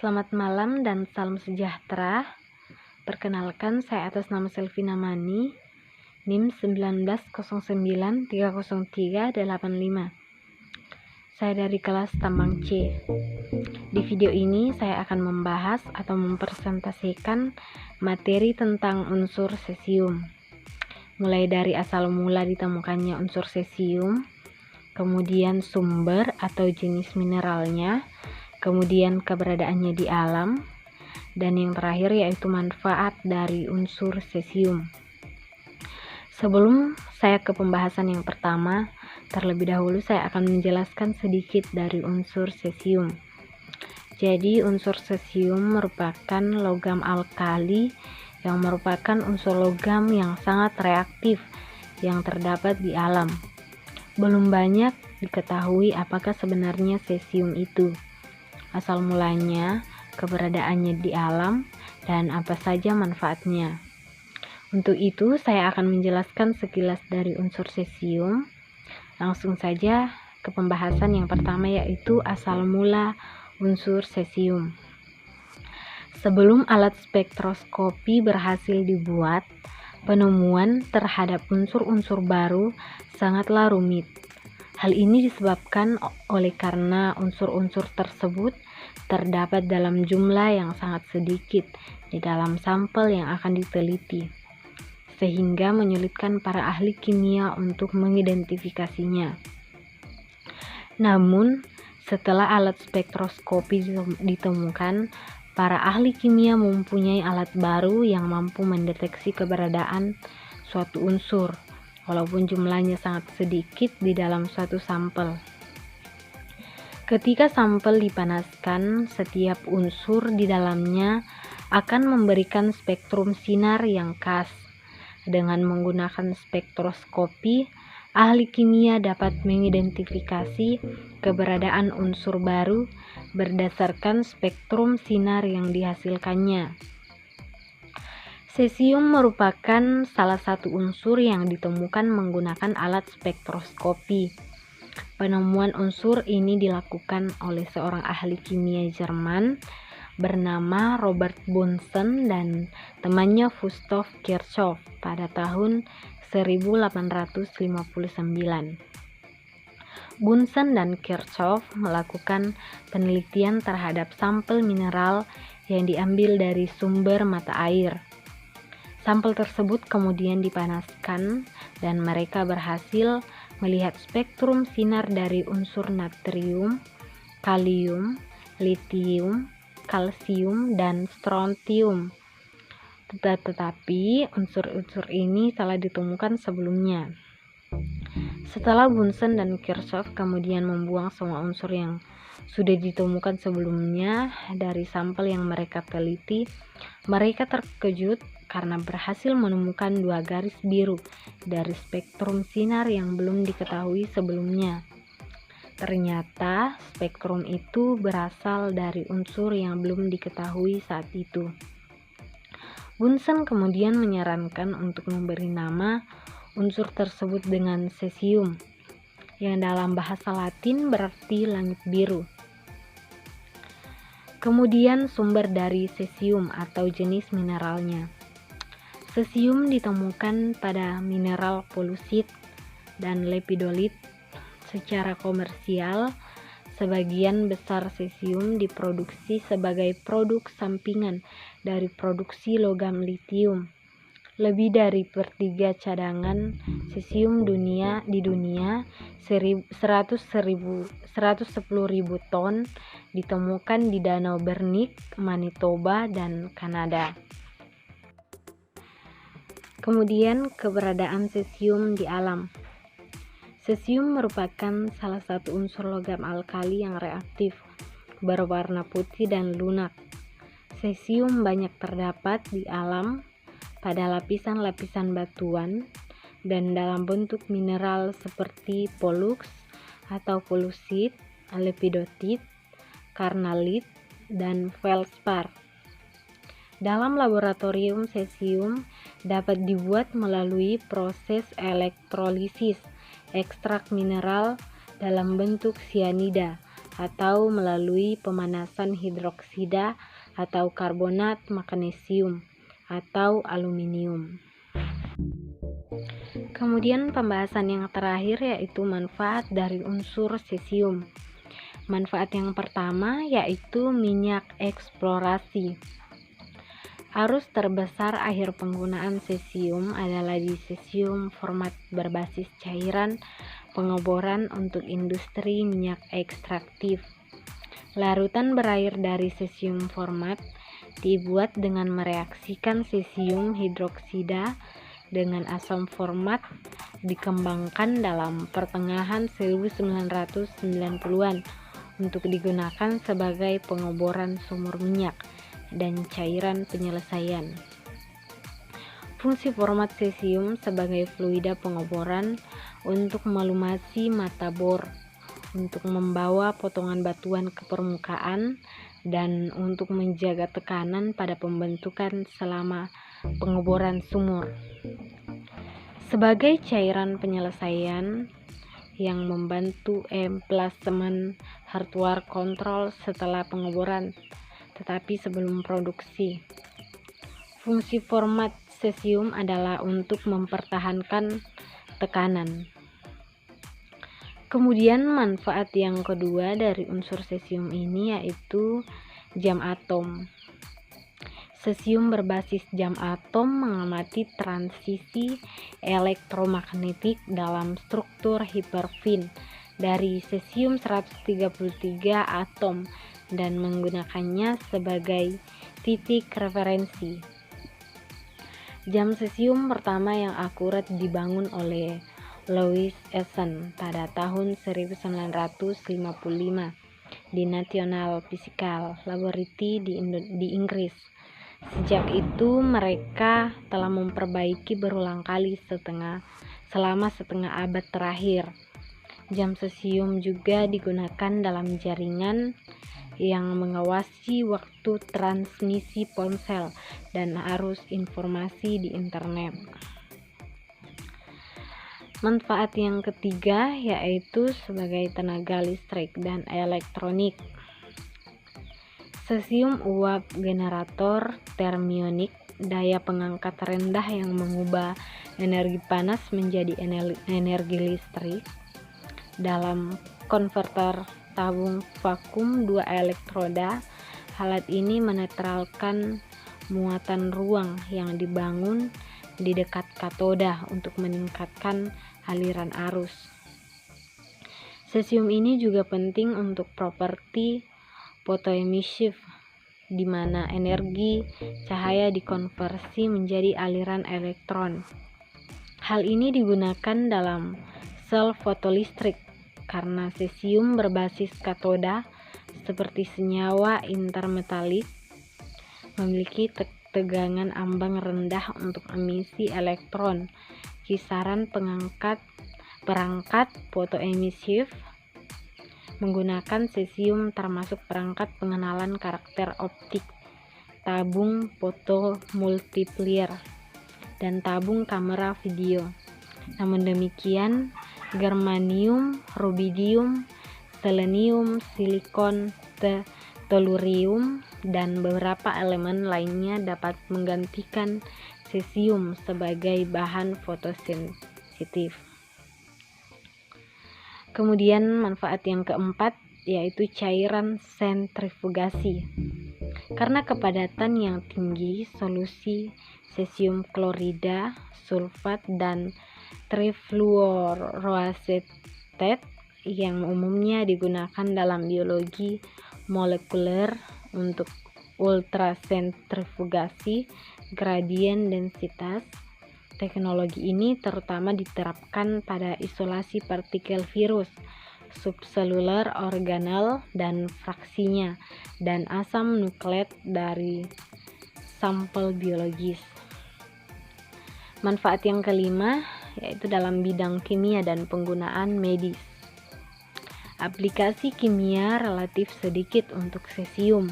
Selamat malam dan salam sejahtera. Perkenalkan, saya atas nama Selvina Mani, NIM 190930385. Saya dari kelas Tambang C. Di video ini saya akan membahas atau mempresentasikan materi tentang unsur cesium. Mulai dari asal mula ditemukannya unsur cesium, kemudian sumber atau jenis mineralnya, kemudian keberadaannya di alam, dan yang terakhir yaitu manfaat dari unsur cesium. Sebelum saya ke pembahasan yang pertama, terlebih dahulu saya akan menjelaskan sedikit dari unsur cesium. Jadi unsur cesium merupakan logam alkali yang merupakan unsur logam yang sangat reaktif yang terdapat di alam. Belum banyak diketahui apakah sebenarnya cesium itu, asal mulanya, keberadaannya di alam, dan apa saja manfaatnya. Untuk itu, saya akan menjelaskan sekilas dari unsur cesium. Langsung saja ke pembahasan yang pertama, yaitu asal mula unsur cesium. Sebelum alat spektroskopi berhasil dibuat, penemuan terhadap unsur-unsur baru sangatlah rumit. Hal ini disebabkan oleh karena unsur-unsur tersebut terdapat dalam jumlah yang sangat sedikit di dalam sampel yang akan diteliti, sehingga menyulitkan para ahli kimia untuk mengidentifikasinya. Namun, setelah alat spektroskopi ditemukan, para ahli kimia mempunyai alat baru yang mampu mendeteksi keberadaan suatu unsur, walaupun jumlahnya sangat sedikit di dalam suatu sampel. Ketika sampel dipanaskan, setiap unsur di dalamnya akan memberikan spektrum sinar yang khas. Dengan menggunakan spektroskopi, ahli kimia dapat mengidentifikasi keberadaan unsur baru berdasarkan spektrum sinar yang dihasilkannya. Cesium merupakan salah satu unsur yang ditemukan menggunakan alat spektroskopi. Penemuan unsur ini dilakukan oleh seorang ahli kimia Jerman bernama Robert Bunsen dan temannya Gustav Kirchhoff pada tahun 1859. Bunsen dan Kirchhoff melakukan penelitian terhadap sampel mineral yang diambil dari sumber mata air. Sampel tersebut kemudian dipanaskan dan mereka berhasil melihat spektrum sinar dari unsur natrium, kalium, litium, kalsium, dan strontium. Tetapi unsur-unsur ini telah ditemukan sebelumnya. Setelah Bunsen dan Kirchhoff kemudian membuang semua unsur yang sudah ditemukan sebelumnya dari sampel yang mereka teliti, mereka terkejut karena berhasil menemukan dua garis biru dari spektrum sinar yang belum diketahui sebelumnya. Ternyata spektrum itu berasal dari unsur yang belum diketahui saat itu. Bunsen kemudian menyarankan untuk memberi nama unsur tersebut dengan cesium, yang dalam bahasa Latin berarti langit biru. Kemudian sumber dari cesium atau jenis mineralnya. Cesium ditemukan pada mineral polusit dan lepidolit. Secara komersial, sebagian besar cesium diproduksi sebagai produk sampingan dari produksi logam litium. Lebih dari 1/3 cadangan cesium di dunia 110.000 ton ditemukan di Danau Bernik, Manitoba, dan Kanada. Kemudian keberadaan cesium di alam. Cesium merupakan salah satu unsur logam alkali yang reaktif, berwarna putih dan lunak. Cesium banyak terdapat di alam pada lapisan-lapisan batuan dan dalam bentuk mineral seperti pollux atau polusit, lepidotit, karnalit, dan feldspar. Dalam laboratorium, cesium dapat dibuat melalui proses elektrolisis ekstrak mineral dalam bentuk sianida atau melalui pemanasan hidroksida atau karbonat magnesium atau aluminium. Kemudian pembahasan yang terakhir yaitu manfaat dari unsur cesium. Manfaat yang pertama yaitu minyak eksplorasi. Arus terbesar akhir penggunaan cesium adalah di cesium format berbasis cairan pengeboran untuk industri minyak ekstraktif. Larutan berair dari cesium format dibuat dengan mereaksikan cesium hidroksida dengan asam format dikembangkan dalam pertengahan 1990-an untuk digunakan sebagai pengeboran sumur minyak dan cairan penyelesaian. Fungsi format cesium sebagai fluida pengeboran untuk melumasi mata bor, untuk membawa potongan batuan ke permukaan, dan untuk menjaga tekanan pada pembentukan selama pengeboran sumur. Sebagai cairan penyelesaian yang membantu emplasemen hardware control setelah pengeboran, tetapi sebelum produksi. Fungsi format cesium adalah untuk mempertahankan tekanan. Kemudian manfaat yang kedua dari unsur cesium ini yaitu jam atom. Cesium berbasis jam atom mengamati transisi elektromagnetik dalam struktur hiperfin dari cesium 133 atom dan menggunakannya sebagai titik referensi. Jam cesium pertama yang akurat dibangun oleh Louis Essen pada tahun 1955 di National Physical Laboratory di Inggris. Sejak itu mereka telah memperbaiki berulang kali selama setengah abad terakhir. Jam cesium juga digunakan dalam jaringan yang mengawasi waktu transmisi ponsel dan arus informasi di internet. Manfaat yang ketiga yaitu sebagai tenaga listrik dan elektronik. Cesium uap generator termionik, daya pengangkat rendah yang mengubah energi panas menjadi energi listrik dalam konverter tabung vakum 2 elektroda. Alat ini menetralkan muatan ruang yang dibangun di dekat katoda untuk meningkatkan aliran arus. Cesium ini juga penting untuk properti photoemissive, di mana energi cahaya dikonversi menjadi aliran elektron. Hal ini digunakan dalam sel fotolistrik karena cesium berbasis katoda seperti senyawa intermetalik memiliki tegangan ambang rendah untuk emisi elektron. Kisaran perangkat photoemissive menggunakan cesium termasuk perangkat pengenalan karakter optik, tabung fotomultiplier, dan tabung kamera video. Namun demikian, germanium, rubidium, selenium, silikon, tellurium, dan beberapa elemen lainnya dapat menggantikan cesium sebagai bahan fotosensitif. Kemudian manfaat yang keempat yaitu cairan sentrifugasi. Karena kepadatan yang tinggi, solusi cesium klorida, sulfat, dan trifluoroasetat yang umumnya digunakan dalam biologi molekuler untuk ultrasentrifugasi gradien densitas. Teknologi ini terutama diterapkan pada isolasi partikel virus, subseluler organel dan fraksinya, dan asam nukleat dari sampel biologis. Manfaat yang kelima yaitu dalam bidang kimia dan penggunaan medis. Aplikasi kimia relatif sedikit untuk cesium.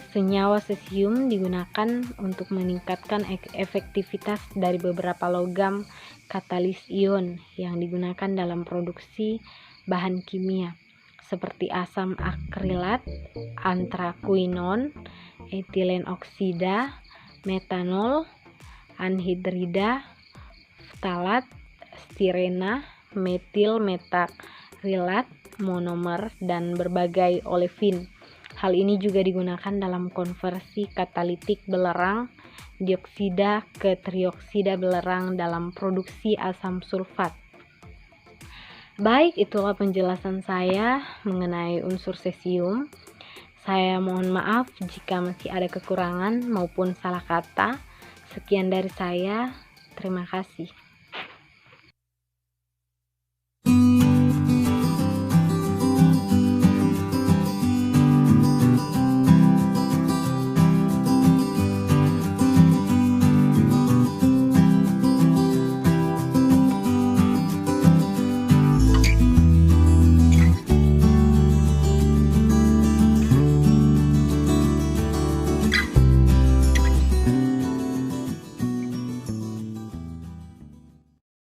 Senyawa cesium digunakan untuk meningkatkan efektivitas dari beberapa logam katalis ion yang digunakan dalam produksi bahan kimia, seperti asam akrilat, antrakuinon, etilen oksida, metanol, anhidrida, ftalat, stirena, metil metakrilat, monomer, dan berbagai olefin. Hal ini juga digunakan dalam konversi katalitik belerang dioksida ke trioksida belerang dalam produksi asam sulfat. Baik, itulah penjelasan saya mengenai unsur cesium. Saya mohon maaf jika masih ada kekurangan maupun salah kata. Sekian dari saya. Terima kasih.